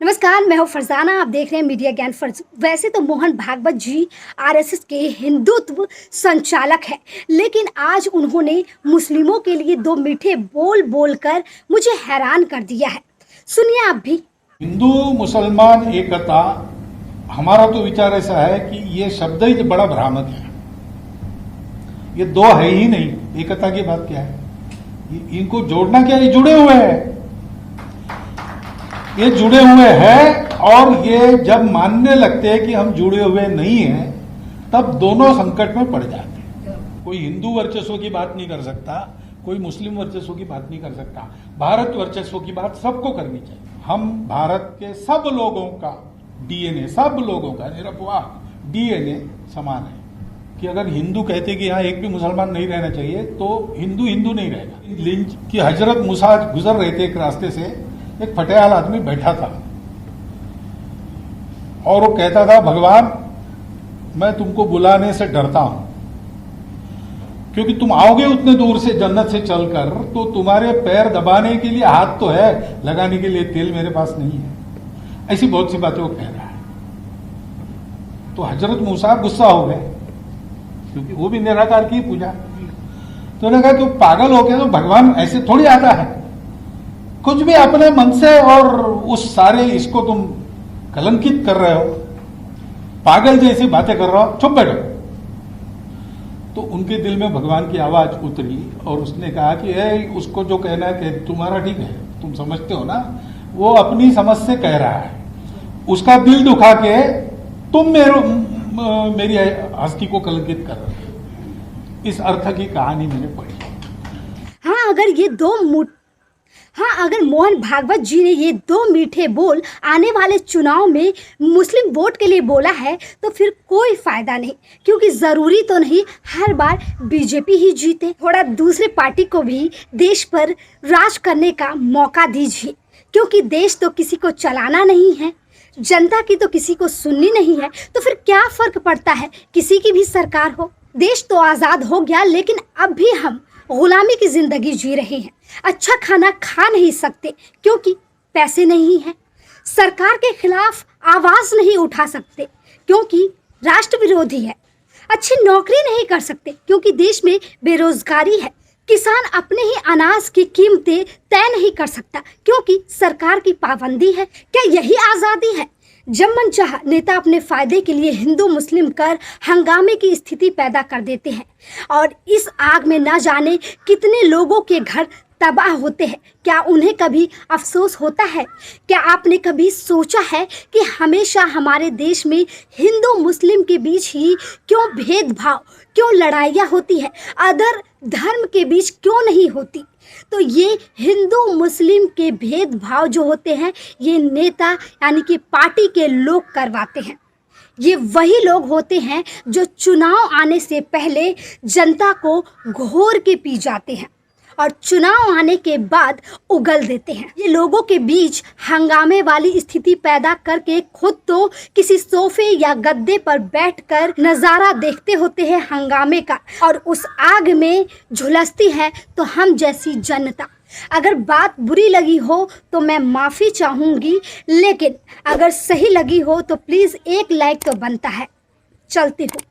नमस्कार, मैं हूं फरजाना। आप देख रहे हैं मीडिया ज्ञान फर्ज। वैसे तो मोहन भागवत जी आरएसएस के हिंदुत्व संचालक हैं, लेकिन आज उन्होंने मुस्लिमों के लिए दो मीठे बोल बोलकर मुझे हैरान कर दिया है। सुनिए आप भी। हिंदू मुसलमान एकता, हमारा तो विचार ऐसा है कि ये शब्द ही बड़ा भ्रामक है। ये दो है ही नहीं, एकता की बात क्या है? इनको जोड़ना क्या है? ये जुड़े हुए हैं, ये जुड़े हुए हैं। और ये जब मानने लगते हैं कि हम जुड़े हुए नहीं हैं, तब दोनों संकट में पड़ जाते हैं। कोई हिंदू वर्चस्व की बात नहीं कर सकता, कोई मुस्लिम वर्चस्व की बात नहीं कर सकता। भारत वर्चस्व की बात सबको करनी चाहिए। हम भारत के सब लोगों का डीएनए, सब लोगों का निरपवाह डीएनए समान है। कि अगर हिंदू कहते कि यहाँ एक भी मुसलमान नहीं रहना चाहिए, तो हिंदू हिंदू नहीं रहेगा। लिंच की हजरत मूसा गुजर रहे थे एक रास्ते से, एक फटेहाल आदमी बैठा था और वो कहता था, भगवान मैं तुमको बुलाने से डरता हूं, क्योंकि तुम आओगे उतने दूर से जन्नत से चलकर, तो तुम्हारे पैर दबाने के लिए हाथ तो है, लगाने के लिए तेल मेरे पास नहीं है। ऐसी बहुत सी बातें वो कह रहा है। तो हजरत मूसा गुस्सा हो गए, क्योंकि वो भी निराकार की पूजा। तो उन्होंने कहा, तो पागल हो गया, तो भगवान ऐसे थोड़ी आता है। कुछ भी अपने मन से और उस सारे इसको तुम कलंकित कर रहे हो, पागल जैसी बातें कर रहे हो, चुप बैठो। तो उनके दिल में भगवान की आवाज उतरी और उसने कहा कि उसको जो कहना है कि तुम्हारा ठीक है, तुम समझते हो ना, वो अपनी समझ से कह रहा है। उसका दिल दुखा के तुम मेरी हस्ती को कलंकित कर रहे हो। इस अर्थ की कहानी मैंने पढ़ी। अगर मोहन भागवत जी ने ये दो मीठे बोल आने वाले चुनाव में मुस्लिम वोट के लिए बोला है, तो फिर कोई फायदा नहीं, क्योंकि जरूरी तो नहीं हर बार बीजेपी ही जीते। थोड़ा दूसरे पार्टी को भी देश पर राज करने का मौका दीजिए, क्योंकि देश तो किसी को चलाना नहीं है, जनता की तो किसी को सुननी नहीं है। तो फिर क्या फर्क पड़ता है किसी की भी सरकार हो। देश तो आज़ाद हो गया, लेकिन अब भी हम गुलामी की जिंदगी जी रहे हैं। अच्छा खाना खा नहीं सकते क्योंकि पैसे नहीं हैं। सरकार के खिलाफ आवाज नहीं उठा सकते क्योंकि राष्ट्र विरोधी है। अच्छी नौकरी नहीं कर सकते क्योंकि देश में बेरोजगारी है। किसान अपने ही अनाज की कीमतें तय नहीं कर सकता क्योंकि सरकार की पाबंदी है। क्या यही आज़ादी है? जब मन चाहा नेता अपने फायदे के लिए हिंदू मुस्लिम कर हंगामे की स्थिति पैदा कर देते हैं, और इस आग में न जाने कितने लोगों के घर तबाह होते हैं। क्या उन्हें कभी अफसोस होता है? क्या आपने कभी सोचा है कि हमेशा हमारे देश में हिंदू मुस्लिम के बीच ही क्यों भेदभाव, क्यों लड़ाइयाँ होती है, अदर धर्म के बीच क्यों नहीं होती? तो ये हिंदू मुस्लिम के भेदभाव जो होते हैं, ये नेता यानी कि पार्टी के लोग करवाते हैं। ये वही लोग होते हैं जो चुनाव आने से पहले जनता को घोर के पी जाते हैं और चुनाव आने के बाद उगल देते हैं। ये लोगों के बीच हंगामे वाली स्थिति पैदा करके खुद तो किसी सोफे या गद्दे पर बैठकर नज़ारा देखते होते हैं हंगामे का, और उस आग में झुलसती है तो हम जैसी जनता। अगर बात बुरी लगी हो तो मैं माफ़ी चाहूँगी, लेकिन अगर सही लगी हो तो प्लीज़ एक लाइक तो बनता है। चलती हूँ।